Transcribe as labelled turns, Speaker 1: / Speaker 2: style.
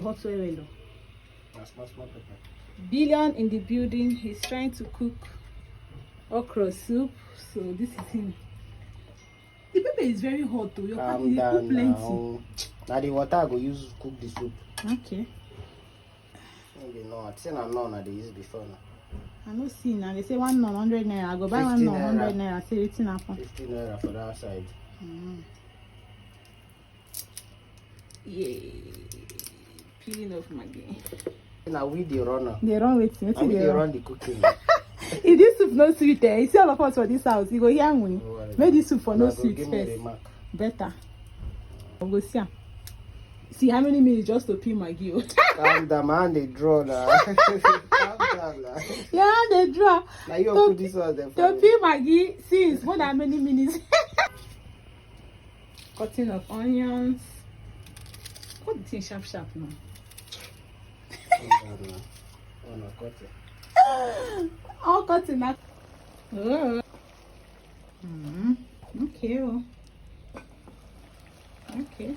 Speaker 1: hot oil.
Speaker 2: Small pepper.
Speaker 1: Billion in the building. He's trying to cook okra soup. So this is him. The pepper is very hot though. Your
Speaker 2: Calm down now. Now the water I go use cook the soup.
Speaker 1: Okay.
Speaker 2: Maybe no. I think I know they use before now.
Speaker 1: I no see now. They say 100 naira. I go buy 100 naira. Say it's enough.
Speaker 2: 15 naira for that side.
Speaker 1: Yeah. Peeling off my game.
Speaker 2: Now we the runner.
Speaker 1: They run with me.
Speaker 2: We the run the cooking.
Speaker 1: If this soup no sweet, you see all of us for this house. You go hear me. Make this soup for no sweet first. Better. I'll go see. See how many minutes just to peel my gear.
Speaker 2: Calm down, man. They draw now. Calm down, now.
Speaker 1: Yeah, they draw.
Speaker 2: Now you put this one there.
Speaker 1: To peel my gear, see, it's more than many minutes. Cutting of onions. Cut the thing sharp now. All cutting up. Oh. Okay. Okay.